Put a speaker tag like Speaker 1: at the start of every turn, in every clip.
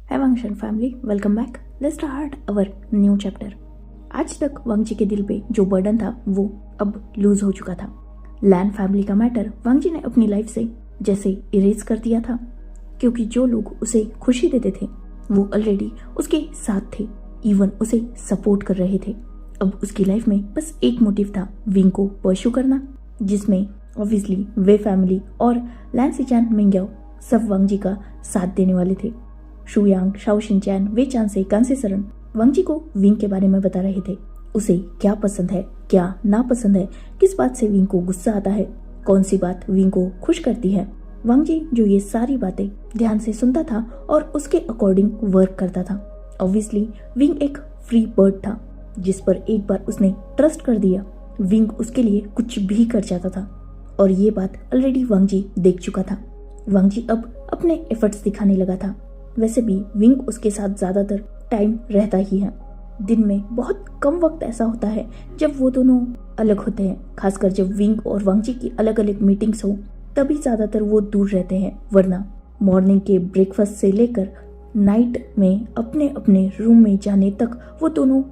Speaker 1: Hi Vangshan family, welcome back. Let's start our new chapter. आज तक वांगजी के दिल पे जो बर्डन था वो अब लूज हो चुका था। लैन फैमिली का मैटर वांगजी ने अपनी लाइफ से जैसे इरेज कर दिया था, क्योंकि जो लोग उसे खुशी देते थे वो ऑलरेडी उसके साथ थे, इवन उसे सपोर्ट कर रहे थे। अब उसकी लाइफ में बस एक मोटिव था, विंग को परस्यू करना, जिसमें ऑब्वियसली वे फैमिली और लैन सिचान मिंग्याओ सब वांगजी का साथ देने वाले थे। शुयांग, शाओ शिनचैन, वे चांद से कांसे सरन वांगजी को विंग के बारे में बता रहे थे। उसे क्या पसंद है, क्या नापसंद है, किस बात से विंग को गुस्सा आता है, कौन सी बात विंग को खुश करती है। वांगजी जो ये सारी बातें ध्यान से सुनता था और उसके अकॉर्डिंग वर्क करता था। ऑब्वियसली विंग एक फ्री बर्ड था, जिस पर एक बार उसने ट्रस्ट कर दिया, विंग उसके लिए कुछ भी कर जाता था। और ये बात ऑलरेडी वांगजी देख चुका था। वांगजी अब अपने एफर्ट्स दिखाने लगा था। वैसे भी विंग उसके साथ ज्यादातर टाइम रहता ही है। दिन में बहुत कम वक्त ऐसा होता है जब वो दोनों अलग होते हैं, खासकर जब विंग और वांगजी की अलग अलग मीटिंग्स हो, तभी ज्यादातर वो दूर रहते हैं। वरना मॉर्निंग के ब्रेकफास्ट से लेकर नाइट में अपने अपने रूम में जाने तक वो दोनों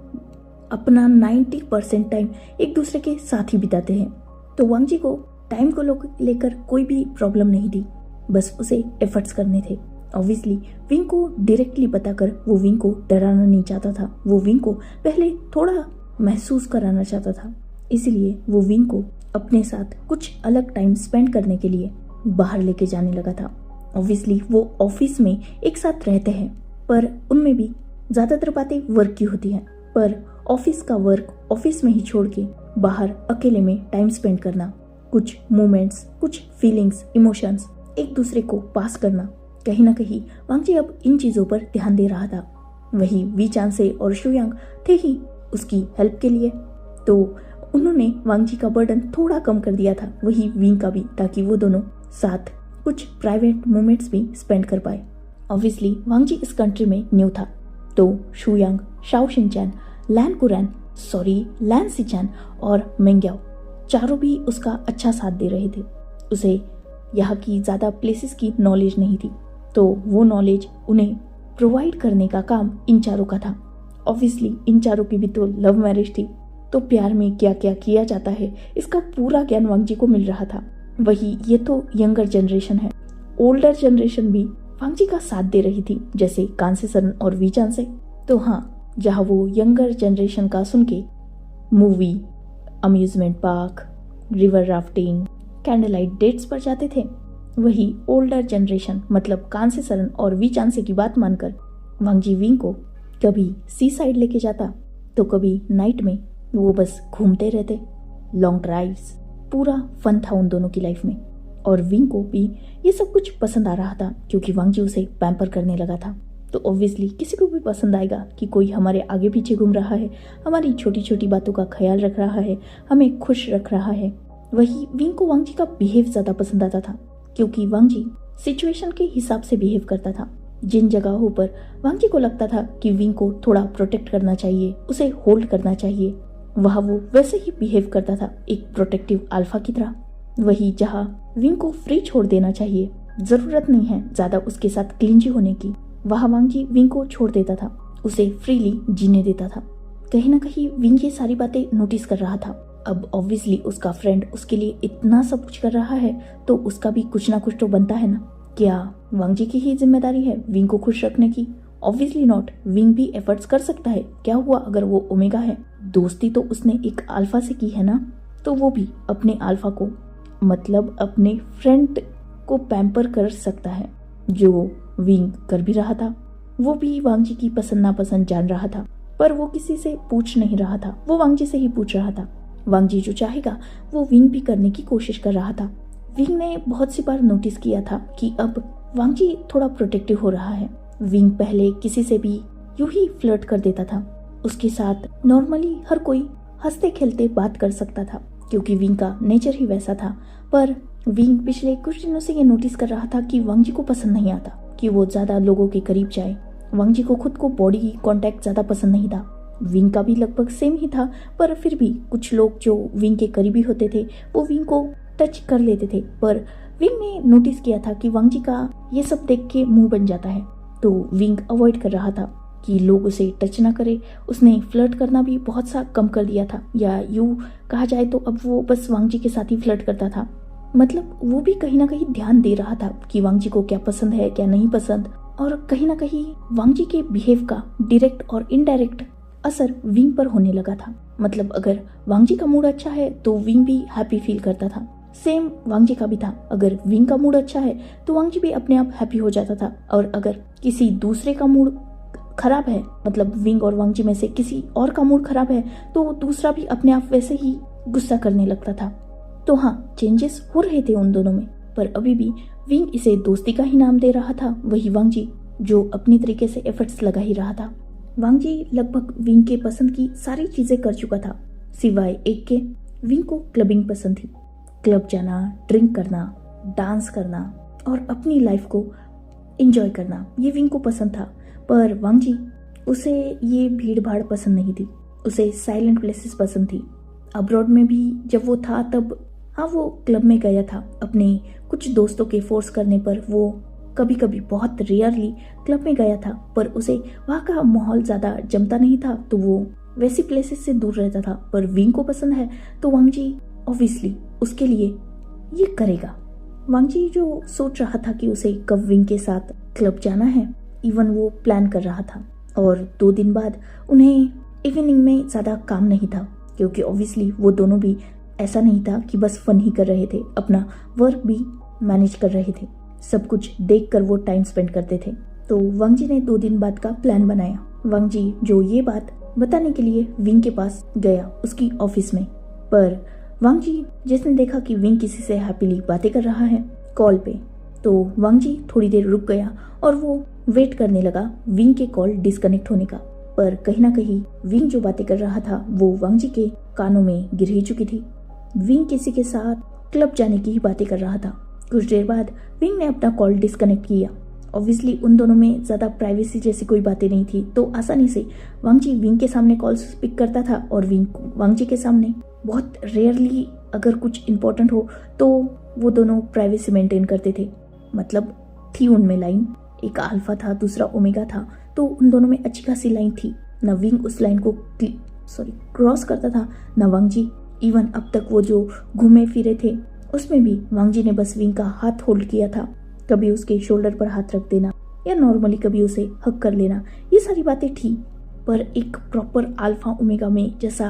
Speaker 1: अपना 90% टाइम एक दूसरे के साथ ही बिताते हैं। तो वांगजी को टाइम को लेकर कोई भी प्रॉब्लम नहीं थी, बस उसे एफर्ट्स करने थे। ऑब्वियसली विंग को डायरेक्टली बताकर वो विंग को डराना नहीं चाहता था, वो विंग को पहले थोड़ा महसूस कराना चाहता था। इसीलिए वो विंग को अपने साथ कुछ अलग टाइम स्पेंड करने के लिए बाहर लेके जाने लगा था। ऑब्वियसली वो ऑफिस में एक साथ रहते हैं, पर उनमें भी ज्यादातर बातें वर्क की होती हैं, पर ऑफिस का वर्क ऑफिस में ही छोड़ के बाहर अकेले में टाइम स्पेंड करना, कुछ मोमेंट्स, कुछ फीलिंग्स, इमोशंस एक दूसरे को पास करना, कहीं ना कहीं वांगजी अब इन चीजों पर ध्यान दे रहा था। वही वी चांसे और शुयांग थे ही उसकी हेल्प के लिए, तो उन्होंने वांगजी का बर्डन थोड़ा कम कर दिया था, वही विंग का भी, ताकि वो दोनों साथ कुछ प्राइवेट मोमेंट्स भी स्पेंड कर पाए। ऑब्वियसली वांगजी इस कंट्री में न्यू था, तो शुयांग, शाओ शिनचैन, लैन सिचान और मिंग्याओ चारों भी उसका अच्छा साथ दे रहे थे। उसे यहाँ की ज्यादा प्लेसेस की नॉलेज नहीं थी, तो वो नॉलेज उन्हें प्रोवाइड करने का काम इन चारों का था। ऑब्वियसली इन चारों की भी तो लव मैरिज थी, तो प्यार में क्या क्या किया जाता है इसका पूरा ज्ञान वांगजी को मिल रहा था। वही ये तो यंगर जनरेशन है, ओल्डर जनरेशन भी वांगजी का साथ दे रही थी, जैसे कांसे सरन और वी चांसे। तो हाँ, जहाँ वो यंगर जनरेशन का सुन के movie, amusement park, river rafting, candle light dates पर जाते थे, वही ओल्डर जनरेशन मतलब कांसे सरन और वी चांसे की बात मानकर वांगजी विंग को कभी सी साइड लेके जाता, तो कभी नाइट में वो बस घूमते रहते। लॉन्ग ड्राइव्स, पूरा फन था उन दोनों की लाइफ में। और विंग को भी ये सब कुछ पसंद आ रहा था, क्योंकि वांगजी उसे पैम्पर करने लगा था। तो ऑब्वियसली किसी को भी पसंद आएगा कि कोई हमारे आगे पीछे घूम रहा है, हमारी छोटी छोटी बातों का ख्याल रख रहा है, हमें खुश रख रहा है। वही विंग को वांगजी का बिहेव ज्यादा पसंद आता था, क्योंकि वांगजी सिचुएशन के हिसाब से बिहेव करता था। जिन जगहों पर वांगजी को लगता था कि विंग को थोड़ा प्रोटेक्ट करना चाहिए, उसे होल्ड करना चाहिए, वहाँ वो वैसे ही बिहेव करता था, एक प्रोटेक्टिव अल्फा की तरह। वही जहाँ विंग को फ्री छोड़ देना चाहिए, जरूरत नहीं है ज्यादा उसके साथ क्लिंजी होने की, वहाँ वांगजी विंग को छोड़ देता था, उसे फ्रीली जीने देता था। कहीं ना कहीं विंग ये सारी बातें नोटिस कर रहा था। अब ऑब्वियसली उसका फ्रेंड उसके लिए इतना सब कुछ कर रहा है, तो उसका भी कुछ ना कुछ तो बनता है ना। क्या वांगजी की ही जिम्मेदारी है विंग को खुश रखने की? Obviously not. विंग भी एफर्ट्स कर सकता है, क्या हुआ अगर वो ओमेगा है? दोस्ती तो उसने एक अल्फा से की है ना, तो वो भी अपने अल्फा को मतलब अपने फ्रेंड को पैम्पर कर सकता है, जो विंग कर भी रहा था। वो भी वांगजी की पसंद नापसंद जान रहा था, पर वो किसी से पूछ नहीं रहा था, वो वांगजी से ही पूछ रहा था। वांगजी जो चाहेगा वो विंग भी करने की कोशिश कर रहा था। विंग ने बहुत सी बार नोटिस किया था कि अब वांगजी थोड़ा प्रोटेक्टिव हो रहा है। विंग पहले किसी से भी यूं ही फ्लर्ट कर देता था, उसके साथ नॉर्मली हर कोई हंसते खेलते बात कर सकता था, क्योंकि विंग का नेचर ही वैसा था। पर विंग पिछले कुछ दिनों से ये नोटिस कर रहा था कि वांगजी को पसंद नहीं आता कि वो ज्यादा लोगों के करीब जाए। वांगजी को खुद को बॉडी कांटेक्ट ज्यादा पसंद नहीं था। विंग का भी लगभग सेम ही था, पर फिर भी कुछ लोग जो विंग के करीबी होते थे वो विंग को टच कर लेते थे। पर विंग ने नोटिस किया था कि वांगजी का ये सब देख के मुंह बन जाता है, तो विंग अवॉइड कर रहा था कि लोग उसे टच ना करे। उसने फ्लर्ट करना भी बहुत सा कम कर दिया था, या यूं कहा जाए तो अब वो बस वांग जी के साथ ही फ्लर्ट करता था। मतलब वो भी कहीं ना कहीं ध्यान दे रहा था कि वांग जी को क्या पसंद है क्या नहीं पसंद, और कहीं ना कहीं वांग जी के बिहेव का डायरेक्ट और इनडायरेक्ट असर विंग पर होने लगा था। मतलब अगर वांग जी का मूड अच्छा है तो विंग भी हैप्पी फील करता था। सेम वांग जी का भी था, अगर विंग का मूड अच्छा है तो वांग जी भी अपने आप हैप्पी हो जाता था, और अगर किसी दूसरे का मूड खराब है, मतलब विंग और वांग जी में से किसी और का मूड खराब है, तो दूसरा भी अपने आप वैसे ही गुस्सा करने लगता था। तो हाँ, चेंजेस हो रहे थे उन दोनों में, पर अभी भी विंग इसे दोस्ती का ही नाम दे रहा था, वही वांग जी जो अपनी तरीके से एफर्ट्स लगा ही रहा था। वांग जी लगभग विंग के पसंद की सारी चीजें कर चुका था, सिवाय एक के। विंग को क्लबिंग पसंद थी। क्लब जाना, ड्रिंक करना, डांस करना और अपनी लाइफ को एंजॉय करना, ये विंग को पसंद था। पर वांग जी, उसे ये भीड़ भाड़ पसंद नहीं थी। उसे साइलेंट प्लेसेस पसंद थी। अब्रॉड में भी जब वो था तब हाँ, वो क्लब में गया था अपने कुछ दोस्तों के फोर्स करने पर। वो कभी कभी बहुत रेयरली क्लब में गया था, पर उसे वहाँ का माहौल ज़्यादा जमता नहीं था, तो वो वैसी प्लेसेस से दूर रहता था। पर विंग को पसंद है तो वांग जी ऑब्वियसली उसके लिए ये करेगा। वांग जी जो सोच रहा था कि उसे कब विंग के साथ क्लब जाना है, इवन वो प्लान कर रहा था। और 2 दिन बाद उन्हें इवनिंग में ज़्यादा काम नहीं था, क्योंकि ऑब्वियसली वो दोनों भी ऐसा नहीं था कि बस फन ही कर रहे थे, अपना वर्क भी मैनेज कर रहे थे। सब कुछ देखकर वो टाइम स्पेंड करते थे। तो वांग जी ने 2 दिन बाद का प्लान बनाया। वांग जी जो ये बात बताने के लिए विंग के पास गया उसकी ऑफिस में, पर वांग जी जिसने देखा कि विंग किसी से हैप्पीली बातें कर रहा है कॉल पे, तो वांग जी थोड़ी देर रुक गया और वो वेट करने लगा विंग के कॉल डिस्कनेक्ट होने का। पर कहीं ना कहीं विंग जो बातें कर रहा था वो वांग जी के कानों में गिर ही चुकी थी। विंग किसी के साथ क्लब जाने की ही बातें कर रहा था। कुछ देर बाद विंग ने अपना कॉल डिस्कनेक्ट किया। ऑब्वियसली उन दोनों में ज़्यादा प्राइवेसी जैसी कोई बातें नहीं थी, तो आसानी से वांग जी विंग के सामने कॉल पिक करता था, और विंग वांग जी के सामने बहुत रेयरली अगर कुछ इम्पोर्टेंट हो तो वो दोनों प्राइवेसी मेंटेन करते थे। मतलब थी उनमें लाइन, एक अल्फा था दूसरा ओमेगा था, तो उन दोनों में अच्छी खासी लाइन थी। न विंग उस लाइन को क्रॉस करता था, न वांग जी। इवन अब तक वो जो घूमे फिरे थे उसमें भी वांग जी ने बस विंग का हाथ होल्ड किया था। कभी उसके शोल्डर पर हाथ रख देना या नॉर्मली कभी उसे हक कर लेना, ये सारी बातें थी। पर एक प्रॉपर अल्फा ओमेगा में जैसा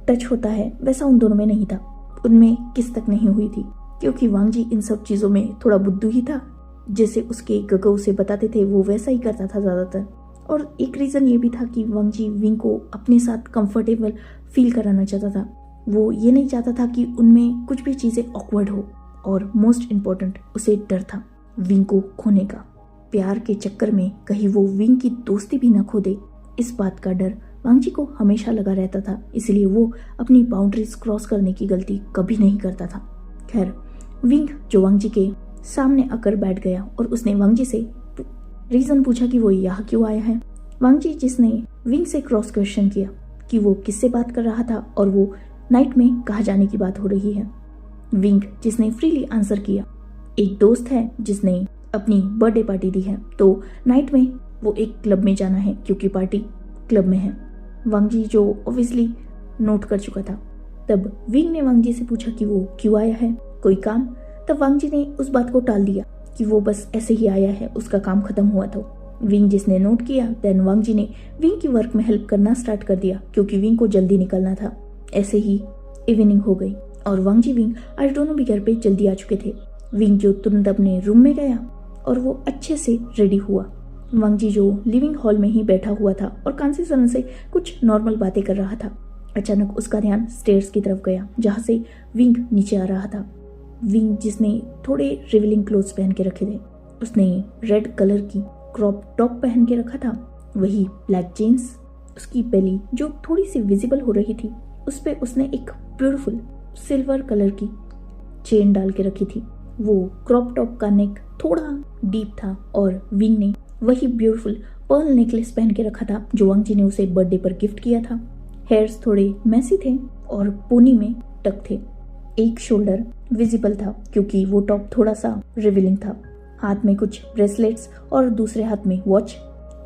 Speaker 1: टच होता है वैसा उन दोनों में नहीं था। उनमें किस तक नहीं हुई थी, क्योंकि वांग जी इन सब चीज़ों में थोड़ा बुद्धू ही था। जैसे उसके गगो उसे बताते थे वो वैसा ही करता था ज़्यादातर। और एक रीज़न ये भी था कि वांग जी विंग को अपने साथ कंफर्टेबल फील कराना चाहता था। वो ये नहीं चाहता था कि उनमें कुछ भी चीज़ें ऑकवर्ड हो, और मोस्ट इम्पोर्टेंट उसे डर था विंग को खोने का। प्यार के चक्कर में कहीं वो विंग की दोस्ती भी न खो दे, इस बात का डर वांग जी को हमेशा लगा रहता था। इसलिए वो अपनी बाउंड्रीज क्रॉस करने की गलती कभी नहीं करता था। खैर, विंग जो वांग जी के सामने आकर बैठ गया और उसने वांग जी से रीजन पूछा कि वो यहाँ क्यों आया है। वांग जी जिसने विंग से क्रॉस क्वेश्चन किया कि वो किससे बात कर रहा था और वो नाइट में कहाँ जाने की बात हो रही है। विंग जिसने फ्रीली आंसर किया, एक दोस्त है जिसने अपनी बर्थडे पार्टी दी है, तो नाइट में वो एक क्लब में जाना है क्योंकि पार्टी क्लब में है। वांग जी जो ऑब्वियसली नोट कर चुका था। तब विंग ने वांग जी से पूछा कि वो क्यों आया है, कोई काम। तब वांग जी ने उस बात को टाल दिया कि वो बस ऐसे ही आया है, उसका काम खत्म हुआ था। विंग जिसने नोट किया, देन वांग जी ने विंग की वर्क में हेल्प करना स्टार्ट कर दिया क्योंकि विंग को जल्दी निकलना था। ऐसे ही इवनिंग हो गई और वांग जी विंग आज दोनों भी घर पे जल्दी आ चुके थे। विंग जो तुरंत अपने रूम में गया और वो अच्छे से रेडी हुआ। वांग जी जो लिविंग हॉल में ही बैठा हुआ था और कांसी सरन से कुछ नॉर्मल बातें कर रहा था। अचानक उसका ध्यान स्टेयर्स की तरफ गया जहाँ से विंग नीचे आ रहा था। विंग जिसने थोड़े रिवीलिंग क्लोथ्स पहन के रखे थे, उसने रेड कलर की क्रॉप टॉप पहन के रखा था, वही ब्लैक जीन्स। उसकी बेली जो थोड़ी सी विजिबल हो रही थी, उस पे उसने एक ब्यूटीफुल सिल्वर कलर की चेन डाल के रखी थी। वो क्रॉप टॉप का नेक थोड़ा डीप था और विंग ने वही ब्यूटीफुल पर्ल नेकलेस पहन के रखा था जो वांग जी ने उसे बर्थडे पर गिफ्ट किया था। हेयर्स थोड़े मैसी थे और पोनी में टक थे। एक शोल्डर विजिबल था क्योंकि वो टॉप थोड़ा सा रिवीलिंग था। हाथ में कुछ ब्रेसलेट्स और दूसरे हाथ में वॉच।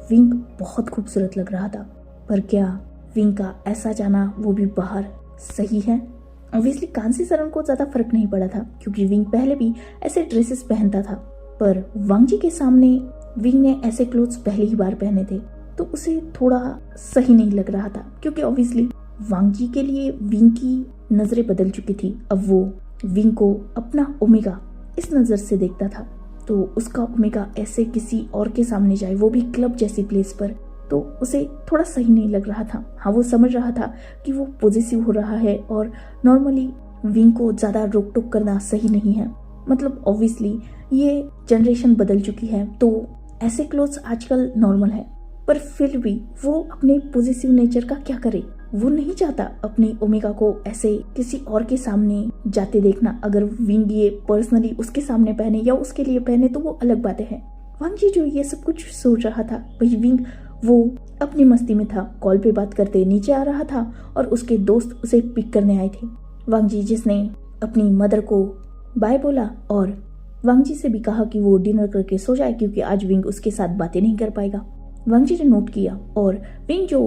Speaker 1: विंग बहुत खूबसूरत लग रहा था, पर क्या विंग का ऐसा जाना, वो भी बाहर, सही है? ऑब्वियसली कांसी सरन को ज्यादा फर्क नहीं पड़ा था क्योंकि विंग पहले भी ऐसे ड्रेसेस पहनता था, पर वांग जी के सामने विंग ने ऐसे क्लोथ्स पहली ही बार पहने थे तो उसे थोड़ा सही नहीं लग रहा था, क्योंकि ऑब्वियसली वांग जी के लिए विंग की नजरें बदल चुकी थी। अब वो विंग को अपना ओमेगा इस नजर से देखता था, तो उसका ओमेगा ऐसे किसी और के सामने जाए, वो भी क्लब जैसी प्लेस पर, तो उसे थोड़ा सही नहीं लग रहा था। हाँ, वो समझ रहा था कि वो पॉजिटिव हो रहा है और नॉर्मली विंग को ज्यादा रोक टोक करना सही नहीं है। मतलब ऑब्वियसली ये जनरेशन बदल चुकी है तो ऐसे क्लोथ्स आजकल नॉर्मल है, पर फिर भी वो अपने पॉजिटिव नेचर का क्या करे। वो नहीं चाहता अपने ओमेगा को ऐसे किसी और के सामने जाते देखना। अगर विंग ये पर्सनली उसके सामने पहने या उसके लिए पहने तो वो अलग बातें हैं। वांग जी जो ये सब कुछ सोच रहा था, वही विंग वो अपनी मस्ती में था, कॉल पे बात करते नीचे आ रहा था और उसके दोस्त उसे पिक करने आए थे। वांग जी जिसने अपनी मदर को बाय बोला और वांग जी से भी कहा कि वो डिनर करके सो जाए क्योंकि आज विंग उसके साथ बातें नहीं कर पाएगा। वांग जी ने नोट किया और विंग जो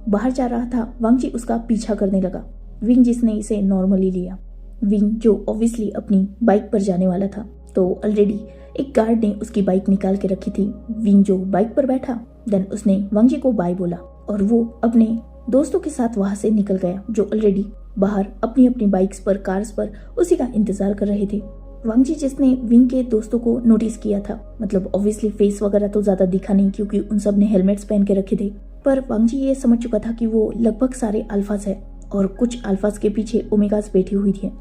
Speaker 1: बाहर जा रहा था, वांग जी उसका पीछा करने लगा। विंग जिसने इसे नॉर्मली लिया। विंग जो ऑब्वियसली अपनी बाइक पर जाने वाला था, तो ऑलरेडी एक गार्ड ने उसकी बाइक निकाल के रखी थी। विंग जो बाइक पर बैठा, देन उसने वांग जी को बाय बोला और वो अपने दोस्तों के साथ वहां से निकल गया, जो ऑलरेडी बाहर अपनी अपनी बाइक्स पर, कार्स पर उसी का इंतजार कर रहे थे। वांग जी जिसने विंग के दोस्तों को नोटिस किया था, मतलब ऑब्वियसली फेस वगैरह तो ज्यादा दिखा नहीं क्योंकि उन सब ने हेलमेट्स पहन के रखे थे, पर वांग जी ये समझ चुका था कि वो लगभग सारे अल्फाज है और कुछ अल्फाज के पीछे ओमेगास बैठी हुई थी।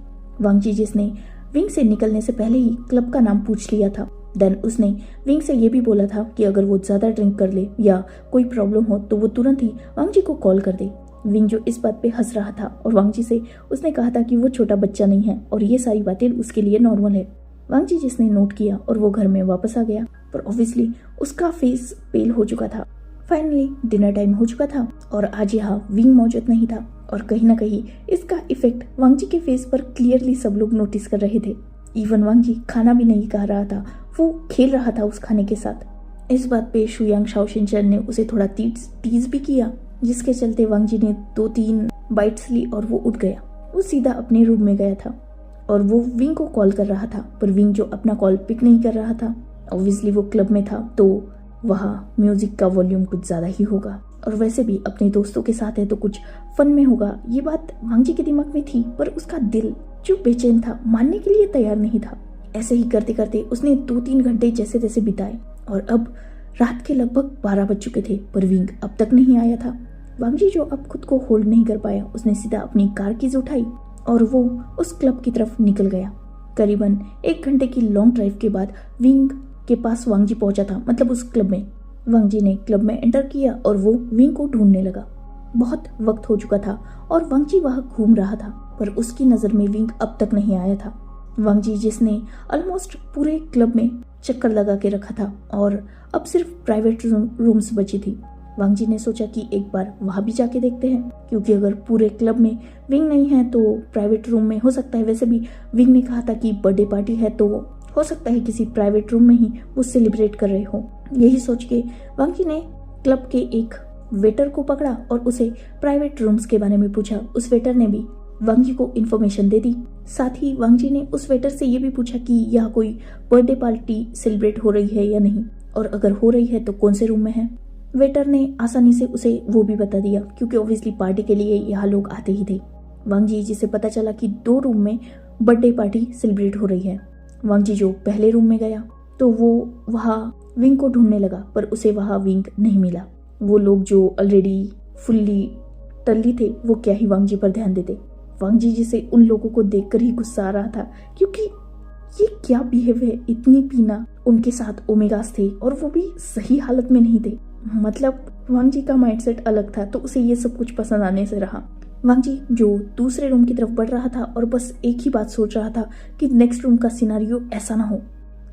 Speaker 1: वांग जी जिसने विंग से निकलने से पहले ही क्लब का नाम पूछ लिया था, देन उसने विंग से ये भी बोला था कि अगर वो ज्यादा ड्रिंक कर ले या कोई प्रॉब्लम हो तो वो तुरंत ही वांग जी को कॉल कर दे। विंग जो इस बात पे हंस रहा था और वांग जी से उसने कहा था कि वो छोटा बच्चा नहीं है और ये सारी बातें उसके लिए नॉर्मल है। वांग जी जिसने नोट किया और वो घर में वापस आ गया, पर ऑब्वियसली उसका फेस पेल हो चुका था। फाइनली डिनर टाइम हो चुका था और आज यहाँ विंग मौजूद नहीं था और कहीं ना कहीं इसका इफेक्ट वांग जी के फेस पर क्लियरली सब लोग नोटिस कर रहे थे। इवन वांग जी खाना भी नहीं खा रहा था, वो खेल रहा था उस खाने के साथ। इस बात पे शुयांग शाओशिनचन ने उसे थोड़ा टीज भी किया, जिसके चलते वांग जी ने 2-3 बाइट्स ली और वो उठ गया। वो सीधा अपने रूम में गया था और वो विंग को कॉल कर रहा था, पर विंग जो अपना कॉल पिक नहीं कर रहा था। ऑब्वियसली वो क्लब में था तो वहाँ म्यूजिक का वॉल्यूम कुछ ज्यादा ही होगा और वैसे भी अपने दोस्तों के साथ है तो कुछ फन में होगा, ये बात वांग जी के दिमाग में थी, पर उसका दिल जो बेचैन था, मानने के लिए तैयार नहीं था। ऐसे ही करते करते उसने 2-3 घंटे जैसे तैसे बिताए और अब रात के लगभग 12 बज चुके थे, पर विंग अब तक नहीं आया था। वांग जी जो अब खुद को होल्ड नहीं कर पाया, उसने सीधा अपनी कार कीज उठाई और वो उस क्लब की तरफ निकल गया। करीबन 1 घंटे की लॉन्ग ड्राइव के बाद विंग के पास वांग जी पहुंचा था, मतलब उस क्लब में। वांग जी ने क्लब में एंटर किया और वो विंग को ढूंढने लगा। बहुत वक्त हो चुका था और वांग जी वहां घूम रहा था, पर उसकी नजर में विंग अब तक नहीं आया था। वांग जी जिसने ऑलमोस्ट पूरे क्लब में चक्कर लगा के रखा था और अब सिर्फ प्राइवेट रूम्स बची थी। वांग जी ने सोचा कि एक बार वहां भी जाके देखते हैं, क्योंकि अगर पूरे क्लब में विंग नहीं है तो प्राइवेट रूम में हो सकता है। वैसे भी विंग ने कहा था कि बर्थडे पार्टी है तो हो सकता है किसी प्राइवेट रूम में ही वो सेलिब्रेट कर रहे हो। यही सोच के वांग जी ने क्लब के एक वेटर को पकड़ा और उसे प्राइवेट रूम्स के बारे में पूछा। उस वेटर ने भी वांग जी को इन्फॉर्मेशन दे दी। साथ ही वांग जी ने उस वेटर से ये भी पूछा कि यहाँ कोई बर्थडे पार्टी सेलिब्रेट हो रही है या नहीं, और अगर हो रही है तो कौन से रूम में है। वेटर ने आसानी से उसे वो भी बता दिया, क्योंकि ऑब्वियसली पार्टी के लिए यहाँ लोग आते ही थे। वांग जी जिसे पता चला कि 2 रूम में बर्थडे पार्टी सेलिब्रेट हो रही है। वांग जी जो पहले रूम में गया तो वो वहाँ विंग को ढूंढने लगा, पर उसे वहाँ विंग नहीं मिला। वो लोग जो ऑलरेडी फुल्ली टल्ली थे वो क्या ही वांग जी पर ध्यान देते। वांग जी जिसे उन लोगों को देखकर ही गुस्सा आ रहा था, क्योंकि ये क्या बिहेव है, इतनी पीना। उनके साथ ओमेगास थे और वो भी सही हालत में नहीं थे। मतलब वांग जी का माइंडसेट अलग था, तो उसे ये सब कुछ पसंद आने से रहा। वांग जी जो दूसरे रूम की तरफ बढ़ रहा था और बस एक ही बात सोच रहा था कि नेक्स्ट रूम का सिनारियो ऐसा ना हो,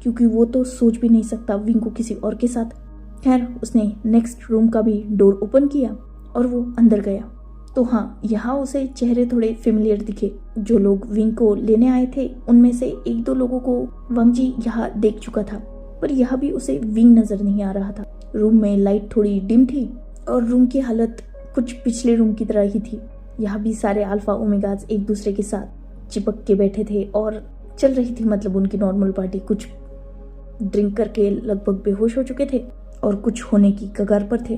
Speaker 1: क्योंकि वो तो सोच भी नहीं सकता विंग को किसी और के साथ। खैर उसने नेक्स्ट रूम का भी डोर ओपन किया और वो अंदर गया। तो हाँ, यहाँ उसे चेहरे थोड़े फेमिलियर दिखे। जो लोग विंग को लेने आए थे उनमें से 1-2 लोगों को वांग जी यहाँ देख चुका था। पर यहाँ भी उसे विंग नजर नहीं आ रहा था। रूम में लाइट थोड़ी डिम थी और रूम की हालत कुछ पिछले रूम की तरह ही थी। यहाँ भी सारे अल्फा ओमेगाज एक दूसरे के साथ चिपक के बैठे थे और चल रही थी मतलब उनकी नॉर्मल पार्टी। कुछ ड्रिंक करके लगभग बेहोश हो चुके थे और कुछ होने की कगार पर थे।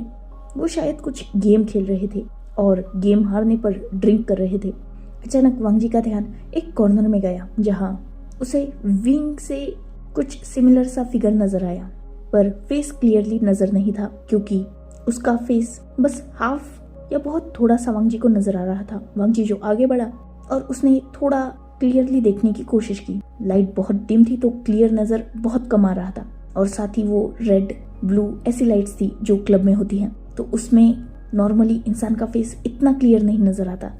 Speaker 1: वो शायद कुछ गेम खेल रहे थे और गेम हारने पर ड्रिंक कर रहे थे। अचानक वांग जी का ध्यान एक कॉर्नर में गया जहां उसे विंग से कुछ सिमिलर सा फिगर नजर आया, पर फेस क्लियरली नजर नहीं था क्योंकि उसका फेस बस हाफ या बहुत थोड़ा सा वांग जी को नजर आ रहा था। वांग जी जो आगे बढ़ा और उसने थोड़ा क्लियरली देखने की कोशिश की। लाइट बहुत डिम थी तो क्लियर नजर बहुत कम आ रहा था और साथ ही वो रेड ब्लू ऐसी लाइट्स थी जो क्लब में होती हैं, तो उसमें नॉर्मली इंसान का फेस इतना क्लियर नहीं नजर आता।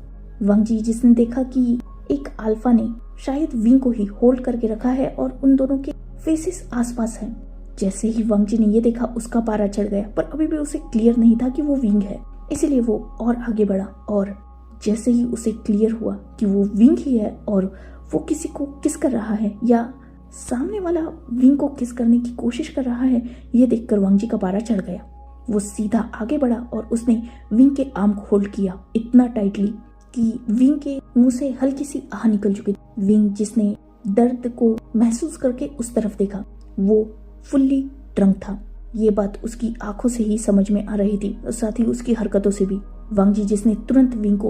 Speaker 1: वांग जी जिसने देखा कि एक अल्फा ने शायद विंग को ही होल्ड करके रखा है और उन दोनों के फेसेस आसपास हैं। जैसे ही वांग जी ने ये देखा उसका पारा चढ़ गया, पर अभी भी उसे क्लियर नहीं था कि वो विंग है, इसीलिए वो और आगे बढ़ा और जैसे ही उसे क्लियर हुआ कि वो विंग ही है और वो किसी को किस कर रहा है या सामने वाला विंग को किस करने की कोशिश कर रहा है, ये देखकर वांग जी का पारा चढ़ गया। वो सीधा आगे बढ़ा और उसने विंग के आर्म को होल्ड किया इतना टाइटली कि विंग के मुंह से हल्की सी आह निकल चुकी थी। विंग जिसने दर्द को महसूस करके उस तरफ देखा, वो फुल्ली ड्रंक था। ये बात उसकी आंखों से ही समझ में आ रही थी और साथ ही उसकी हरकतों से भी। वांग जी जिसने तुरंत विंग को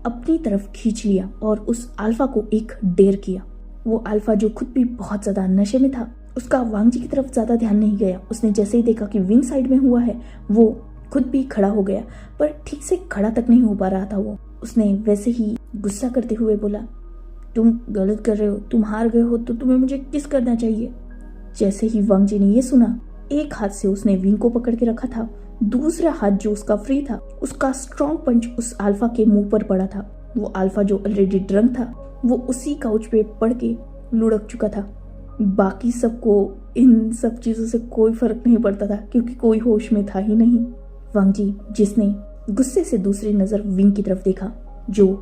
Speaker 1: अपनी तरफ खींच लिया और उस अल्फा को एक डेयर किया। वो अल्फा जो खुद भी बहुत ज्यादा नशे में था, उसका वांग जी की तरफ ज्यादा ध्यान नहीं गया। उसने जैसे ही देखा कि विंग साइड में हुआ है, वो खुद भी खड़ा हो गया, पर ठीक से खड़ा तक नहीं हो पा रहा था वो। उसने वैसे ही गुस्सा करते हुए बोला, तुम गलत कर रहे हो, तुम हार गए हो तो तुम्हें मुझे किस करना चाहिए। जैसे ही वांग जी ने ये सुना, एक हाथ से उसने विंग को पकड़ के रखा था, दूसरा हाथ जो उसका फ्री था, उसका स्ट्रॉन्ग पंच उस अल्फा के मुंह पर पड़ा था। वो अल्फा जो ऑलरेडी ड्रंक था, वो उसी काउच पे पड़ के लुढ़क चुका था। बाकी सबको इन सब चीजों से कोई फर्क नहीं पड़ता था क्योंकि कोई होश में था ही नहीं। वांग जी जिसने गुस्से से दूसरी नजर विंग की तरफ देखा, जो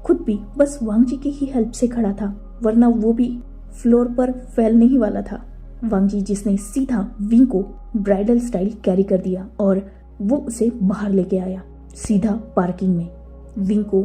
Speaker 1: खुद भी बस वांग जी की ही हेल्प से खड़ा था, वरना वो भी फ्लोर पर फैलने ही वाला था। वांग जी जिसने सीधा विंग को ब्राइडल स्टाइल कैरी कर दिया और वो उसे बाहर लेके आया सीधा पार्किंग में। विंग को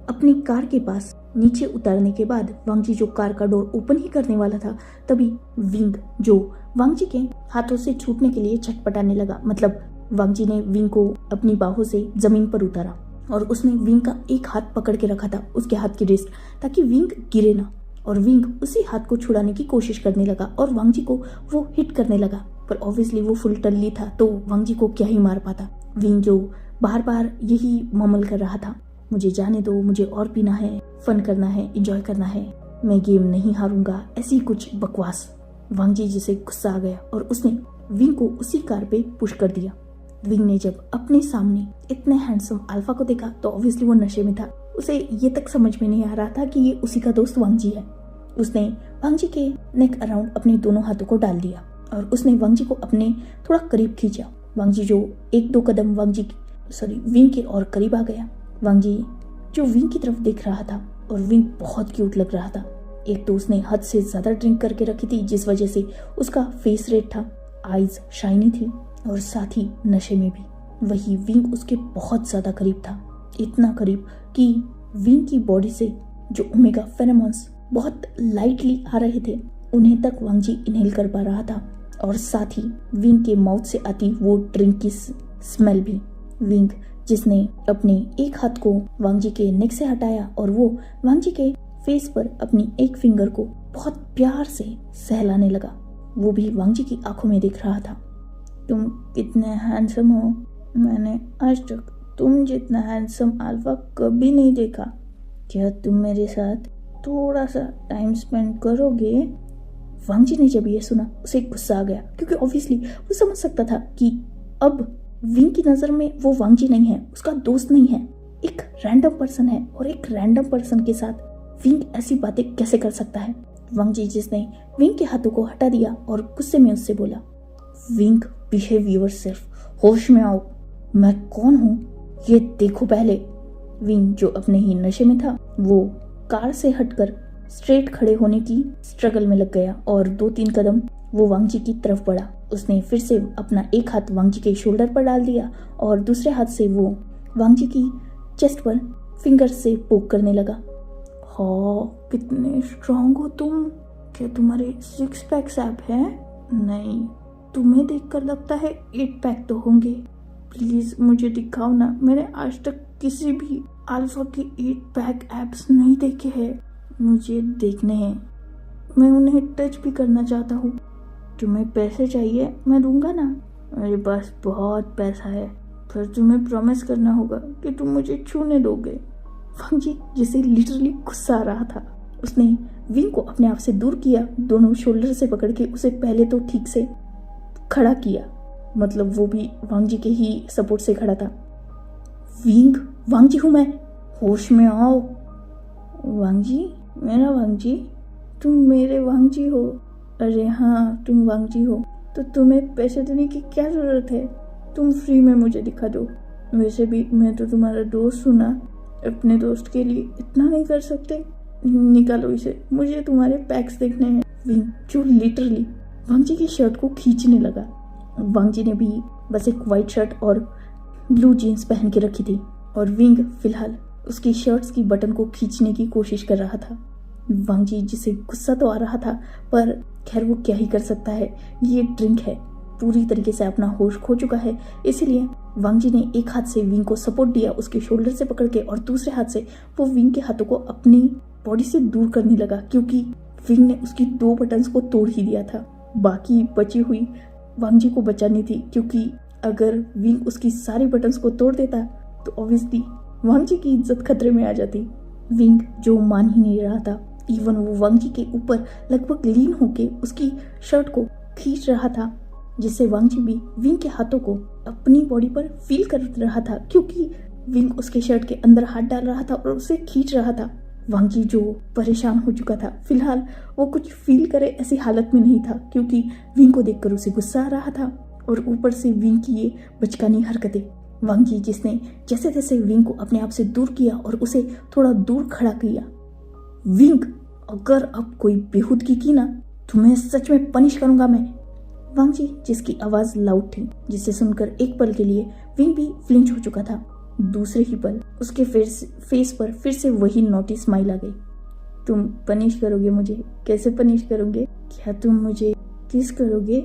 Speaker 1: अपनी कार के पास नीचे उतारने के बाद वांग जी जो कार का डोर ओपन ही करने वाला था, तभी विंग जो वांग जी के हाथों से छूटने के लिए छटपटाने लगा। मतलब वांग जी ने विंग को अपनी बाहों से जमीन पर उतारा और उसने विंग का एक हाथ पकड़ के रखा था, उसके हाथ की रिस्ट, ताकि विंग गिरे ना। और विंग उसी हाथ को छुड़ाने की कोशिश करने लगा और वांग जी को वो हिट करने लगा, पर ऑब्वियसली वो फुल टल्ली था तो वांग जी को क्या ही मार पाता। विंग जो बार बार यही ममल कर रहा था, मुझे जाने दो, मुझे और पीना है, फन करना है, एंजॉय करना है, मैं गेम नहीं हारूंगा, ऐसी कुछ बकवास। वांग जी जिसे गुस्सा आ गया और उसने विंग को उसी कार पे पुश कर दिया। विंग ने जब अपने सामने इतने हैंडसम अल्फा को देखा तो ऑब्वियसली वो नशे में था। उसे ये तक समझ में नहीं आ रहा था कि ये उसी का दोस्त वांग जी है। उसने वांग जी के नेक अराउंड अपने दोनों हाथों को डाल दिया और उसने वांग जी को अपने थोड़ा करीब खींचा। वांग जी जो एक दो कदम विंग के और करीब आ गया। वांग जी जो विंग की तरफ देख रहा था और विंग बहुत क्यूट लग रहा था। एक तो उसने हद से ज्यादा ड्रिंक करके रखी थी जिस वजह से उसका फेस रेड था, आईज शाइनी थी और साथ ही नशे में भी। वही विंग उसके बहुत ज्यादा करीब था, इतना करीब कि विंग की बॉडी से जो ओमेगा फेरोमोन्स बहुत लाइटली आ रहे थे उन्हें तक वांग जी इनहेल कर पा रहा था और साथ ही विंग के माउथ से आती वो ड्रिंक की स्मेल भी। विंग जिसने अपने एक हाथ को वांग जी के नेक से हटाया और वो वांग जी के फेस पर अपनी एक फिंगर को बहुत प्यार से सहलाने लगा। वो भी वांग जी की आंखों में दिख रहा था। तुम कितने हैंडसम हो, मैंने आज तक तुम जितना हैंडसम अल्फा कभी नहीं देखा। क्या तुम मेरे साथ थोड़ा सा टाइम स्पेंड करोगे? वांग जी ने जब ये सुना उसे गुस्सा आ गया क्योंकि ऑब्वियसली वो समझ सकता था कि अब विंग की नजर में वो वांग जी नहीं है, उसका दोस्त नहीं है, एक रैंडम पर्सन है और एक रैंडम पर्सन के साथ विंग ऐसी बातें कैसे कर सकता है। वांग जी जिसने विंग के हाथों को हटा दिया और गुस्से में उससे बोला, विंग बिहेव योरसेल्फ, होश में आओ, मैं कौन हूँ ये देखो पहले। विंग जो अपने ही नशे में था वो कार से हटकर स्ट्रेट खड़े होने की स्ट्रगल में लग गया और 2-3 कदम वो वांगजी की तरफ बढ़ा। उसने फिर से अपना एक हाथ वांगजी के शोल्डर पर डाल दिया और दूसरे हाथ से वो वांगजी की चेस्ट पर फिंगर से पोक करने लगा। हाँ, कितने स्ट्रांग हो तुम। क्या तुम्हारे 6 पैक्स ऐप हैं? नहीं, तुम्हें देखकर लगता है 8 पैक तो होंगे। प्लीज मुझे दिखाओ ना। मैंने आज तक किसी भी अल्फा के 8 पैक एप्स नहीं देखे हैं। मुझे देखने हैं, मैं उन्हें टच भी करना चाहता हूँ। तुम्हें पैसे चाहिए? मैं दूंगा ना, मेरे पास बहुत पैसा है, पर तुम्हें प्रॉमिस करना होगा कि तुम मुझे छूने दोगे। वांगजी, जिसे लिटरली गुस्सा आ रहा था, उसने विंग को अपने आप से दूर किया। दोनों शोल्डर से पकड़ के उसे पहले तो ठीक से खड़ा किया, मतलब वो भी वांगजी के ही सपोर्ट से खड़ा था। विंग, वांगजी हूँ मैं, होश में आओ। वांगजी, मेरा वांगजी, तुम मेरे वांगजी हो। अरे हाँ, तुम वांगजी हो तो तुम्हें पैसे देने की क्या जरूरत है? तुम फ्री में मुझे दिखा दो। वैसे भी मैं तो तुम्हारा दोस्त हूँ ना, अपने दोस्त के लिए इतना नहीं कर सकते? निकालो इसे, मुझे तुम्हारे पैक्स देखने हैं। विंग, जो लिटरली वांगजी की शर्ट को खींचने लगा। वांगजी ने भी बस एक वाइट शर्ट और ब्लू जीन्स पहन के रखी थी और विंग फिलहाल उसकी शर्ट्स की बटन को खींचने की कोशिश कर रहा था। वांगजी, जिसे गुस्सा तो आ रहा था, पर खैर वो क्या ही कर सकता है, ये ड्रिंक है, पूरी तरीके से अपना होश खो चुका है। इसीलिए वांगजी ने एक हाथ से विंग को सपोर्ट दिया उसके शोल्डर से पकड़ के, और दूसरे हाथ से वो विंग के हाथों को अपनी बॉडी से दूर करने लगा, क्योंकि विंग ने उसकी 2 बटन्स को तोड़ ही दिया था। बाकी बची हुई वांगजी को बचानी थी, क्योंकि अगर विंग उसकी सारी बटन्स को तोड़ देता तो ऑब्वियसली वांगजी की इज्जत खतरे में आ जाती। विंग, जो मान ही नहीं रहा था, इवन वो वांगजी के ऊपर लगभग लीन होके उसकी शर्ट को खींच रहा था, जिससे वांगजी भी विंग के हाथों को अपनी बॉडी पर फील कर रहा था, क्योंकि विंग उसके शर्ट के अंदर हाथ डाल रहा था और उसे खींच रहा था। वांगजी, जो परेशान हो चुका था, फिलहाल वो कुछ फील करे ऐसी हालत में नहीं था, क्योंकि विंग को देखकर उसे गुस्सा आ रहा था और ऊपर से विंग की ये बचकानी हरकतें। वांगजी, जिसने जैसे तैसे विंग को अपने आप से दूर किया और उसे थोड़ा दूर खड़ा किया। विंग, अगर अब कोई बेहूदगी की ना, तुम्हें सच में पनिश करूंगा मैं। वांगजी, जिसकी आवाज लाउड थी, जिसे सुनकर एक पल के लिए विंग भी फ्लिंच हो चुका था, दूसरे ही पल उसके फेस पर फिर से वही नोटी स्माइल आ गई। तुम पनिश करोगे मुझे? कैसे पनिश करोगे? क्या तुम मुझे किस करोगे,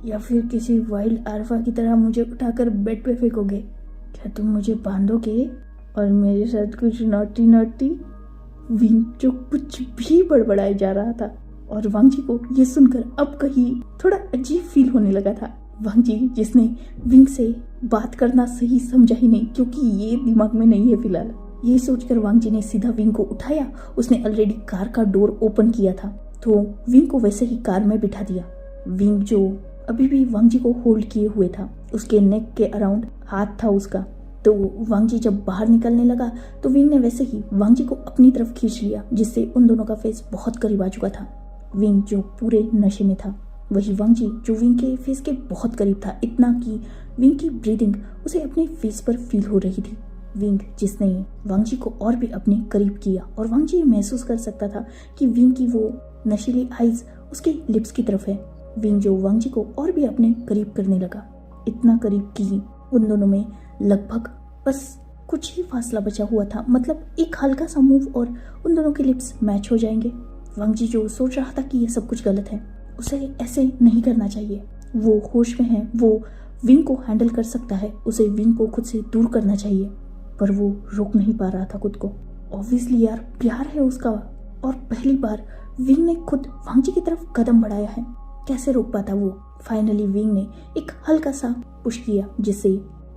Speaker 1: या फिर किसी वाइल्ड अल्फा की तरह मुझे उठाकर बेड पे फेंकोगे? क्या तुम मुझे बांधोगे और मेरे साथ कुछ नॉटी नॉटी? विंग, जो कुछ भी बड़बड़ाए जा रहा था, और वांगजी को ये सुनकर अब कहीं थोड़ा अजीब फील होने लगा था। वांगजी, जिसने विंग से बात करना सही समझा ही नहीं, क्योंकि ये दिमाग में नहीं है फिलहाल। ये सोचकर वांगजी ने सीधा विंग को उठाया। उसने ऑलरेडी कार का डोर ओपन किया था, तो विंग को वैसे ही कार में बिठा दिया। विंग, जो अभी भी वांगजी को होल्ड किए हुए था, उसके नेक के अराउंड हाथ था उसका, तो वांगजी जब बाहर निकलने लगा तो विंग ने वैसे ही वांगजी को अपनी तरफ खींच लिया, जिससे उन दोनों का फेस बहुत करीब आ चुका था। विंग, जो पूरे नशे में था, वही वांगजी, जो विंग के फेस के बहुत करीब था, इतना कि विंग की ब्रीदिंग उसे अपने फेस पर फील हो रही थी। विंग, जिसने वांगजी को और भी अपने करीब किया, और वांगजी महसूस कर सकता था कि विंग की वो नशीली आइज उसके लिप्स की तरफ है। विंग, जो वांगजी को और भी अपने करीब करने लगा, इतना करीब कि उन दोनों में लगभग बस कुछ ही फासला बचा हुआ था, मतलब एक हल्का सा मूव और उन दोनों के लिप्स मैच हो जाएंगे। वांगजी, जो सोच रहा था कि यह सब कुछ गलत है, उसे ऐसे नहीं करना चाहिए, वो होश में है, वो विंग को हैंडल कर सकता है, उसे विंग को खुद से दूर करना चाहिए, पर वो रोक नहीं पा रहा था खुद को। ऑब्वियसली यार, प्यार है उसका, और पहली बार विंग ने खुद वांगजी की तरफ कदम बढ़ाया है, कैसे रोक पाता वो। फाइनली विंग ने एक हल्का सा पुश किया, जिससे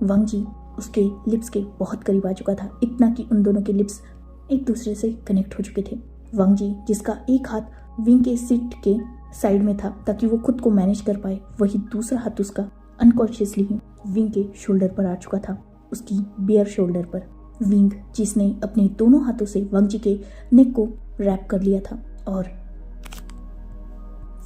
Speaker 1: वांगजी उसके लिप्स के बहुत करीब आ चुका था, इतना कि उन दोनों के लिप्स एक दूसरे से कनेक्ट हो चुके थे। वांगजी, जिसका एक हाथ विंग के सीट के साइड में था ताकि वो खुद को मैनेज कर पाए, वही दूसरा हाथ उसका अनकॉन्शियसली ही विंग के शोल्डर पर आ चुका था, उसकी बेयर शोल्डर पर। विंग, जिसने अपने दोनों हाथों से वांगजी के नेक को रैप कर लिया था, और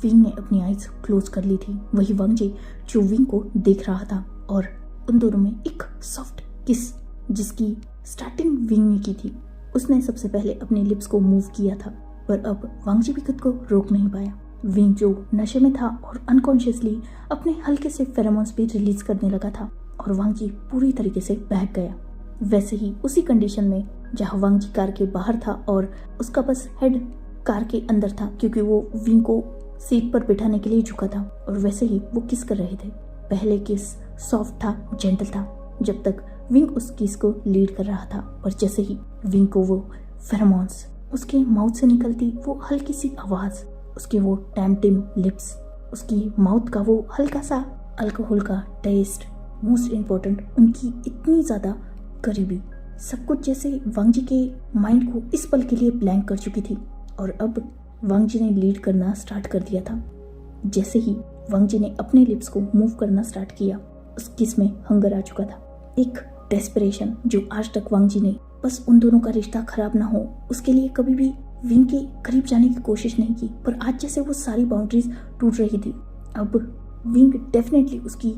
Speaker 1: विंग ने अपनी आईज क्लोज कर ली थी, वही वांगजी जो विंग को देख रहा था, और उन दोनों में एक सॉफ्ट किस, जिसकी स्टार्टिंग विंग ने की थी। उसने सबसे पहले अपने लिप्स को मूव किया था, पर अब वांगजी भी खुद को रोक नहीं पाया। विंग जो नशे में था और अनकॉन्शियसली अपने हल्के से फेरोमोन्स भी रिलीज करने लगा था और वांग जी पूरी तरीके से बहक गया। वैसे ही उसी कंडीशन में जहां वांग जी कार के बाहर था और उसका बस हेड कार के अंदर था क्योंकि वो विंग को सीट पर बिठाने के लिए झुका था और वैसे ही वो किस कर रहे थे। पहले किस सॉफ्ट था, जेंटल था, जब तक विंग उस किस को लीड कर रहा था। और जैसे ही विंग को वो फेरोमोन्स उसके माउथ से निकलती, वो हल्की सी आवाज, उसके वो टेम्पटिंग लिप्स, उसकी माउथ का वो हल्का सा अल्कोहल का टेस्ट, मोस्ट इम्पोर्टेंट उनकी इतनी ज्यादा करीबी, सब कुछ जैसे वांग जी के माइंड को इस पल के लिए ब्लैंक कर चुकी थी। और अब वांग जी ने लीड करना स्टार्ट कर दिया था। जैसे ही वांग जी ने अपने लिप्स को मूव करना स्टार्ट किया, उस किस में हंगर आ चुका था, एक डेस्परेशन जो आज तक वांग जी ने बस उन दोनों का रिश्ता खराब ना हो उसके लिए कभी भी विंग के करीब जाने की कोशिश नहीं की। पर आज जैसे वो सारी बाउंड्रीज टूट रही थी। अब विंग डेफिनेटली उसकी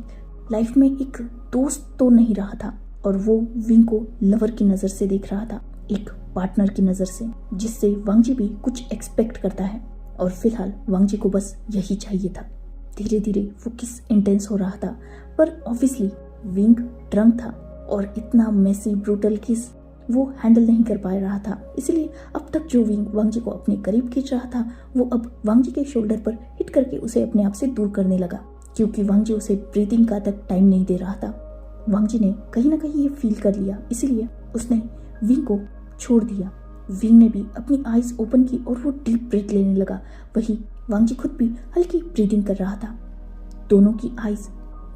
Speaker 1: लाइफ में एक दोस्त तो नहीं रहा था और वो विंग को लवर की नजर से देख रहा था, एक पार्टनर की नजर से, जिससे वांग जी भी कुछ एक्सपेक्ट करता है। और फिलहाल वांग जी को बस यही चाहिए था। धीरे धीरे वो किस इंटेंस हो रहा था, पर ऑब्वियसली विंग ड्रंक था और इतना मेसी ब्रूटल किस वो हैंडल नहीं कर पा रहा था। इसलिए अब तक जो विंग वांग जी को अपने करीब खींच रहा था, वो अब वांग जी के शोल्डर पर हिट करके उसे अपने आप से दूर करने लगा, क्योंकि वांग जी उसे ब्रीदिंग का तक टाइम नहीं दे रहा था। वांग जी ने कहीं ना कहीं ये फील कर लिया, इसीलिए उसने विंग को छोड़ दिया। विंग ने भी अपनी आईज ओपन की और वो डीप ब्रीथ लेने लगा। वही वांग जी खुद भी हल्की ब्रीदिंग कर रहा था। दोनों की आईज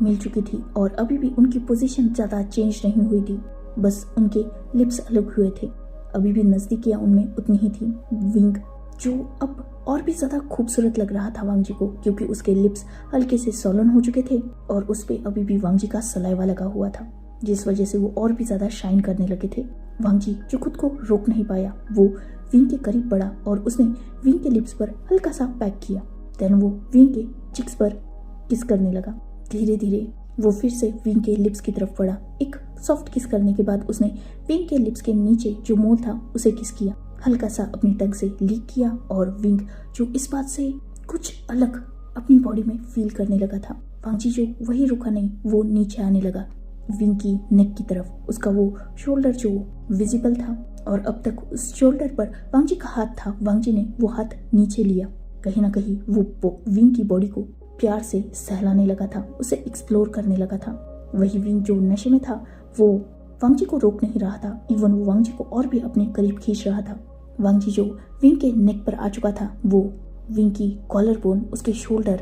Speaker 1: मिल चुकी थी और अभी भी उनकी पोजीशन ज्यादा चेंज नहीं हुई थी, बस उनके लिप्स अलग हुए थे। अभी भी नजदीकियां उनमें उतनी ही थी। विंग जो अब और भी ज्यादा खूबसूरत लग रहा था वांग जी को, क्योंकि उसके लिप्स हल्के से सॉलन हो चुके थे और उस पे अभी भी वांग जी का सलाइवा लगा हुआ था, जिस वजह से वो और भी ज्यादा शाइन करने लगे थे। वांग जी जो खुद को रोक नहीं पाया, वो विंग के करीब बढ़ा और उसने विंग के लिप्स पर हल्का सा पैक किया। देन वो विंग के चिक्स पर किस करने लगा। धीरे धीरे वो फिर से विंग के लिप्स की तरफ बढ़ा। एक सॉफ्ट किस करने के बाद उसने विंग के लिप्स के नीचे जो मोल था उसे किस किया, हल्का सा अपनी टंग से लीक किया। और विंग जो इस बात से कुछ अलग अपनी बॉडी में फील करने लगा था, वांग जी जो वही रुका नहीं, वो नीचे आने लगा विंग की नेक की तरफ। उसका वो शोल्डर जो विजिबल था और अब तक उस शोल्डर पर वांग जी का हाथ था। वांग जी ने वो हाथ नीचे लिया, कहीं ना कहीं वो विंग की बॉडी को प्यार से सहलाने लगा था, उसे एक्सप्लोर करने लगा था। वही विंग जो नशे में था, वो वांग जी को रोक नहीं रहा था, इवन वो वांग जी को और भी अपने करीब खींच रहा था। वांग जी जो विंग के नेक पर आ चुका था, वो विंग की कॉलर बोन, उसके शोल्डर,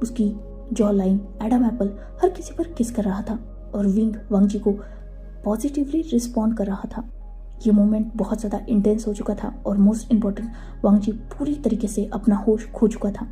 Speaker 1: उसकी जॉ लाइन, एडम एप्पल, हर किसी पर किस कर रहा था और विंग वांग जी को पॉजिटिवली रिस्पॉन्ड कर रहा था। ये मोमेंट बहुत ज़्यादा इंटेंस हो चुका था और मोस्ट इम्पोर्टेंट, वांग जी पूरी तरीके से अपना होश खो चुका था।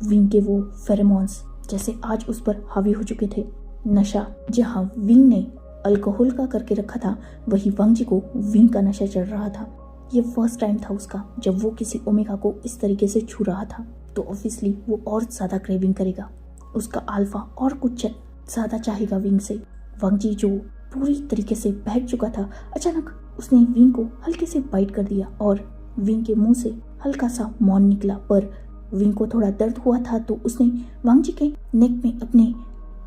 Speaker 1: विंग के वो फेरोमोन्स जैसे आज उस पर हावी हो चुके थे। नशा जहाँ विंग ने अल्कोहल का करके रखा था, वही वांग जी को विंग का नशा चढ़ रहा था। ये फर्स्ट टाइम था उसका जब वो किसी ओमेगा को इस तरीके से छू रहा था, तो ऑब्वियसली वो और ज़्यादा क्रेविंग करेगा। उसका अल्फा और कुछ ज़्यादा चाहेगा विंग से। वांग जी जो पूरी तरीके से बहक चुका था, अचानक उसने विंग को हल्के से बाइट कर दिया और विंग के मुंह से हल्का सा मौन निकला। पर विंग को थोड़ा दर्द हुआ था, तो उसने वांग जी के नेक में अपने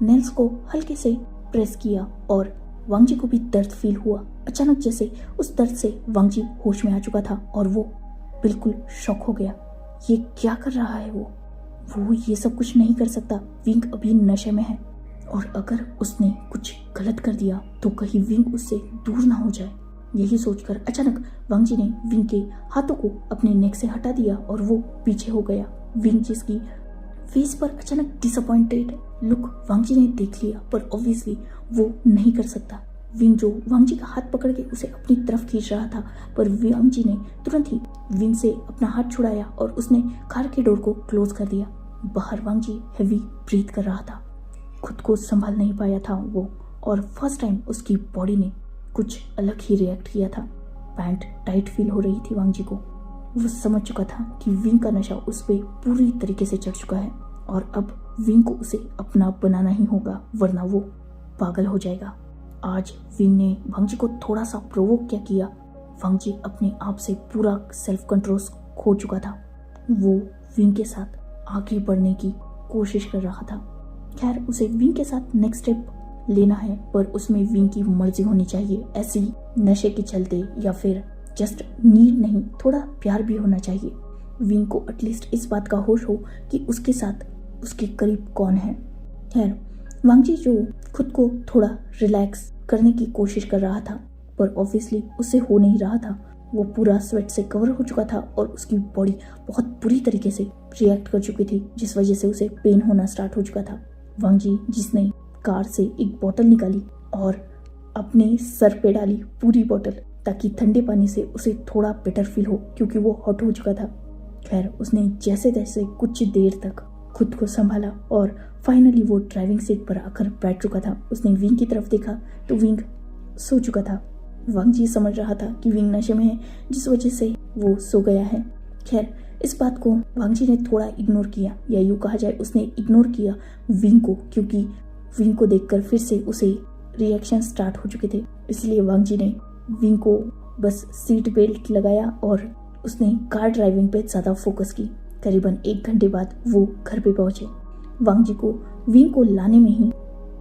Speaker 1: नेल्स को हल्के से प्रेस किया और वांग जी को भी दर्द फील हुआ। अचानक जैसे उस दर्द से वांग जी होश में आ चुका था और वो बिल्कुल शॉक हो गया। ये क्या कर रहा है वो ये सब कुछ नहीं कर सकता। विंग अभी नशे में है और अगर उसने कुछ गलत कर दिया तो कहीं विंग उससे दूर ना हो जाए। यही सोचकर अचानक वांग जी ने विंग के हाथों को अपने नेक से हटा दिया और वो पीछे हो गया। विंग जिसकी फेस पर अचानक डिसअपॉइंटेड लुक वांग जी ने देख लिया, पर ऑब्वियसली वो नहीं कर सकता। विंग जो वांग जी का हाथ पकड़ के उसे अपनी तरफ खींच रहा था, पर वांग जी ने तुरंत ही विंग से अपना हाथ छुड़ाया और उसने कार के डोर को क्लोज कर दिया। बाहर वांग जी हैवी ब्रीथ कर रहा था, खुद को संभाल नहीं पाया था वो, और फर्स्ट टाइम उसकी बॉडी ने कुछ अलग ही रिएक्ट किया था। पैंट टाइट फील हो रही थी वांग जी को। वो समझ चुका था कि विंग का नशा उस पर पूरी तरीके से चढ़ चुका है और अब विंग को उसे अपना बनाना ही होगा, वरना वो पागल हो जाएगा। आज विंग ने वांग जी को थोड़ा सा प्रोवोक क्या किया। वांग जी अपने आप से पूरा सेल्फ कंट्रोल खो चुका था। वो विंग के साथ आगे बढ़ने की कोशिश कर रहा था। खैर, उसे विंग के साथ नेक्स्ट स्टेप लेना है, पर उसमें विंग की मर्जी होनी चाहिए। ऐसी नशे के चलते या फिर जस्ट नीड नहीं, थोड़ा प्यार भी होना चाहिए। विंग को एटलीस्ट इस बात का होश हो कि उसके साथ उसके करीब कौन है। खैर, वांगजी जो खुद को थोड़ा रिलैक्स करने की कोशिश कर रहा था, पर ऑब्वियसली उससे हो नहीं रहा था। वो पूरा स्वेट से कवर हो चुका था और उसकी बॉडी बहुत बुरी तरीके से रिएक्ट कर चुकी थी, जिस वजह से उसे पेन होना स्टार्ट हो चुका था। वांगजी जिसने कार से एक बोतल निकाली और अपने सर पे डाली पूरी बोतल, ताकि ठंडे पानी से उसे थोड़ा बेटर फील हो, क्योंकि वो हॉट हो चुका था। खैर, उसने जैसे तैसे कुछ देर तक खुद को संभाला और फाइनली वो ड्राइविंग सीट पर आकर बैठ चुका था। उसने विंग की तरफ देखा तो विंग सो चुका था। वांगजी समझ रहा था कि विंग नशे में है, जिस वजह से वो सो गया है। खैर, इस बात को वांगजी ने थोड़ा इग्नोर किया, या यूँ कहा जाए उसने इग्नोर किया विंग को, क्योंकि विंग को देखकर फिर से उसे रिएक्शन स्टार्ट हो चुके थे। इसलिए वांगजी ने विंग को बस सीट बेल्ट लगाया और उसने कार ड्राइविंग पे ज़्यादा फोकस की। करीबन 1 घंटे बाद वो घर पे पहुंचे। वांगजी को विंग को लाने में ही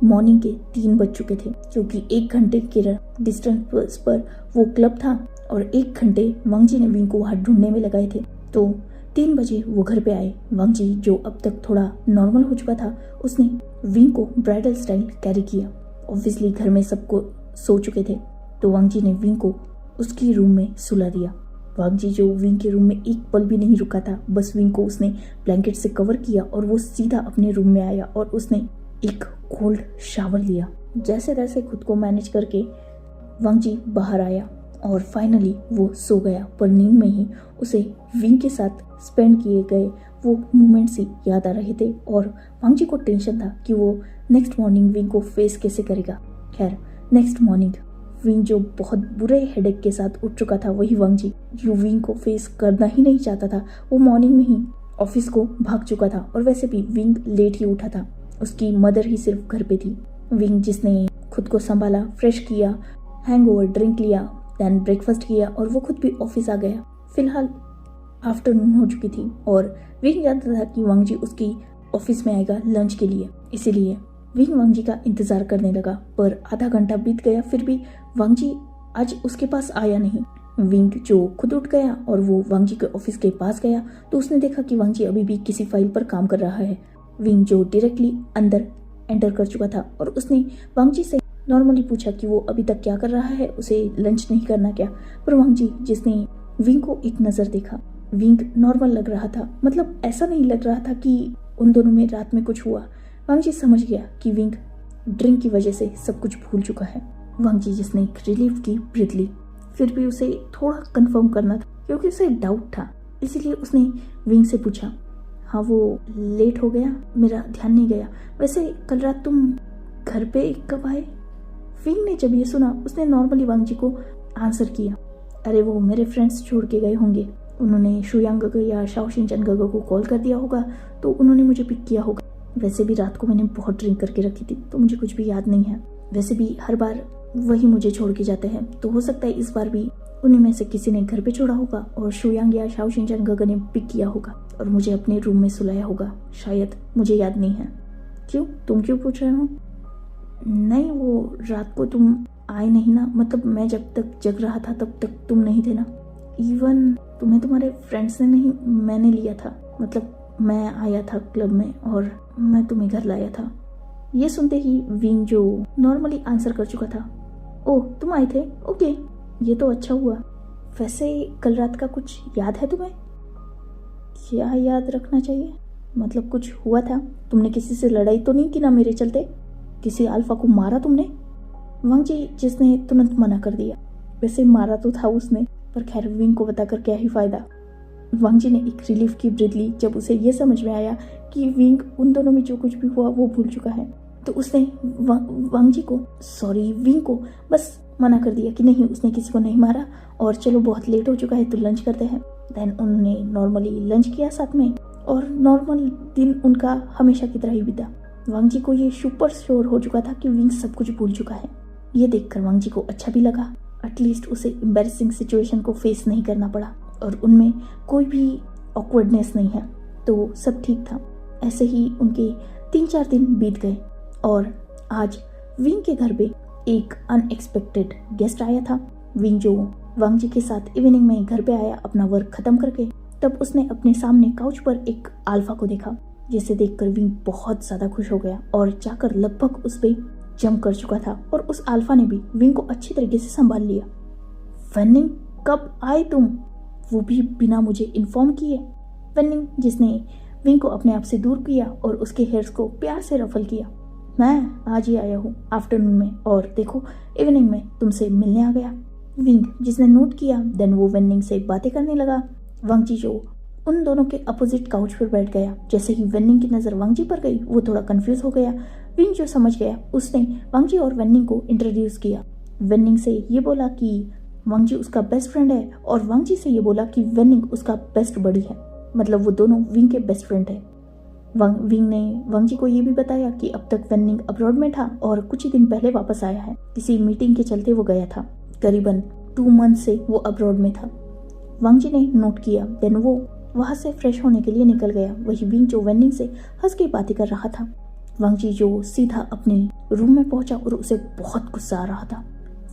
Speaker 1: मॉर्निंग के 3 बज चुके थे, क्योंकि 1 घंटे के डिस्टेंस पर वो क्लब था और 1 घंटे वांगजी ने विंग को वहाँ ढूंढने में लगाए थे। तो 3 बजे वो घर पे आए। वांगजी जो अब तक थोड़ा नॉर्मल हो चुका था, उसने विंग को ब्राइडल स्टाइल कैरी किया। ऑब्वियसली घर में सबको सो चुके थे, तो वांगजी ने विंग को उसकी रूम में सुला दिया। वांगजी जो विंग के रूम में एक पल भी नहीं रुका था, बस विंग को उसने ब्लैंकेट से कवर किया और वो सीधा अपने रूम में आया और उसने एक कोल्ड शावर लिया। जैसे तैसे खुद को मैनेज करके वांगजी बाहर आया और फाइनली वो सो गया। पर नींद में ही उसे विंग के साथ स्पेंड किए गए वो मोमेंट्स ही याद आ रहे थे और वांगजी को टेंशन था कि वो नेक्स्ट मॉर्निंग विंग को फेस कैसे करेगा। खैर, नेक्स्ट मॉर्निंग विंग जो बहुत बुरे हेडेक के साथ उठ चुका था, वही वांगजी जो विंग को फेस करना ही नहीं चाहता था, वो मॉर्निंग में ही ऑफिस को भाग चुका था। और वैसे भी विंग लेट ही उठा था, उसकी मदर ही सिर्फ घर पे थी। विंग जिसने खुद को संभाला, फ्रेश किया, हैंगओवर ड्रिंक लिया, देन ब्रेकफास्ट किया और वो खुद भी ऑफिस आ गया। फिलहाल आफ्टरनून हो चुकी थी और विंग जानता था कि वांगजी उसकी ऑफिस में आएगा लंच के लिए, इसीलिए विंग वांगजी का इंतजार करने लगा। पर आधा घंटा बीत गया, फिर भी वांगजी आज उसके पास आया नहीं। विंग जो खुद उठ गया और वो वांगजी के ऑफिस के पास गया तो उसने देखा कि वांगजी अभी भी किसी फाइल पर काम कर रहा है। विंग जो डायरेक्टली अंदर एंटर कर चुका था और उसने वांगजी से नॉर्मली पूछा कि वो अभी तक क्या कर रहा है, उसे लंच नहीं करना क्या। पर वांगजी जिसने विंग को एक नज़र देखा, विंग नॉर्मल लग रहा था, मतलब ऐसा नहीं लग रहा था कि उन दोनों में रात में कुछ हुआ। वांगजी समझ गया कि विंग ड्रिंक की वजह से सब कुछ भूल चुका है। वांगजी जिसने एक रिलीफ की ब्रीथ ली, फिर भी उसे थोड़ा कंफर्म करना था क्योंकि उसे डाउट था, इसीलिए उसने विंग से पूछा, हाँ वो लेट हो गया, मेरा ध्यान नहीं गया, वैसे कल रात तुम घर पे कब आए? विंग ने जब ये सुना उसने नॉर्मली वांगजी को आंसर किया, अरे वो मेरे फ्रेंड्स छोड़ के गए होंगे, उन्होंने शुयांग गगो या शाओशिनचन गगो को कॉल कर दिया होगा तो उन्होंने मुझे पिक किया होगा। वैसे भी रात को मैंने बहुत ड्रिंक करके रखी थी तो मुझे कुछ भी याद नहीं है। वैसे भी हर बार वही मुझे छोड़ के जाते हैं, तो हो सकता है इस बार भी उन्हीं में से किसी ने घर पे छोड़ा होगा और शुयांग या शाओशिनचन गगो ने पिक किया होगा और मुझे अपने रूम में सुलाया होगा, शायद, मुझे याद नहीं है। क्यों, तुम क्यों पूछ रहे हो? नहीं, वो रात को तुम आए नहीं ना, मतलब मैं जब तक जग रहा था तब तक तुम नहीं थे ना। इवन तुम्हें तुम्हारे फ्रेंड्स ने नहीं, मैंने लिया था, मतलब मैं आया था क्लब में और मैं तुम्हें घर लाया था। ये सुनते ही विंग जो नॉर्मली आंसर कर चुका था, ओह तुम आए थे, ओके, ये तो अच्छा हुआ। वैसे कल रात का कुछ याद है तुम्हें? क्या याद रखना चाहिए, मतलब कुछ हुआ था? तुमने किसी से लड़ाई तो नहीं की ना मेरे चलते? किसी अल्फा को मारा तुमने? वांगजी जिसने तुरंत मना कर दिया, वैसे मारा तो था उसने, पर खैर विंग को बताकर क्या ही फायदा। वांगजी ने एक रिलीफ की ब्रीथ ली जब उसे ये समझ में आया कि विंग उन दोनों में जो कुछ भी हुआ वो भूल चुका है। तो उसने वांगजी को, सॉरी विंग को बस मना कर दिया कि नहीं, उसने किसी को नहीं मारा और चलो बहुत लेट हो चुका है तो लंच करते हैं। देन उन्होंने नॉर्मली लंच किया साथ में और नॉर्मल दिन उनका हमेशा की तरह ही बीता। वांगजी को ये सुपर श्योर हो चुका था कि विंग सब कुछ भूल चुका है। ये देखकर वांगजी को अच्छा भी लगा, एटलीस्ट उसे एम्बैरेसिंग सिचुएशन को फेस नहीं करना पड़ा और उनमें कोई भी ऑकवर्डनेस नहीं है। तो सब ठीक था। ऐसे ही उनके 3-4 दिन बीत गए और आज विंग के घर पे एक अनएक्सपेक्टेड गेस्ट आया था। विंग जो वांग जी के साथ इवनिंग में घर पे आया अपना वर्क खत्म करके, तब उसने अपने सामने काउच पर एक अल्फा को देखा, जिसे देखकर विंग बहुत ज्यादा खुश हो गया और जाकर लगभग उस पे जंप कर चुका था और उस अल्फा ने भी विंग को अच्छी तरीके से संभाल लिया। वेनिंग, कब आए तुम? वो भी बिना मुझे इन्फॉर्म किए। वेनिंग, जिसने विंग को अपने आप से दूर किया और उसके हेयर्स को प्यार से रफल किया। मैं आज ही आया हूँ आफ्टरनून में और देखो इवनिंग में तुमसे मिलने आ गया। विंग, जिसने नोट किया, देन वो वेनिंग से बातें करने लगा। वांग जी जो उन दोनों के अपोजिट काउच पर बैठ गया। जैसे ही वेनिंग की नजर वांग जी पर गई, वो थोड़ा कंफ्यूज हो गया। विंग जो समझ गया, उसने वांग जी और वेनिंग को इंट्रोड्यूस किया। वेनिंग से ये बोला कि वांग जी उसका बेस्ट फ्रेंड है और वांग जी से ये बोला कि वेनिंग उसका बेस्ट बडी है, मतलब वो दोनों विंग के बेस्ट फ्रेंड है। विंग ने वांग जी को ये भी बताया कि अब तक वेनिंग अब्रॉड में था और कुछ ही दिन पहले वापस आया है। किसी मीटिंग के चलते वो गया था। करीबन 2 मंथ से वो अब्रॉड में था। वांग जी ने नोट किया। देन वो वहां से फ्रेश होने के लिए निकल गया। वही विंग जो वेनिंग से हंस के बातें कर रहा था। वांग जी जो सीधा अपने रूम में पहुंचा और उसे बहुत गुस्सा आ रहा था।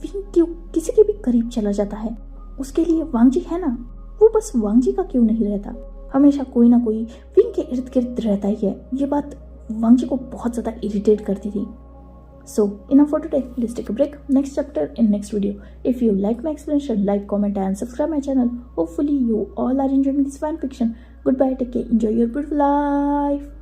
Speaker 1: विंग क्यों किसी के भी करीब चला जाता है? उसके लिए वांग जी है ना, वो बस वांग जी का क्यों नहीं रहता? हमेशा कोई ना कोई विंग के इर्द गिर्द रहता ही है। ये बात वांग जी को बहुत ज्यादा इरिटेट करती थी। So enough for today. Let's take a break. Next chapter in next video. If you like my explanation, like, comment and subscribe my channel. Hopefully you all are enjoying this fan fiction. Goodbye. Take care. Enjoy your beautiful life.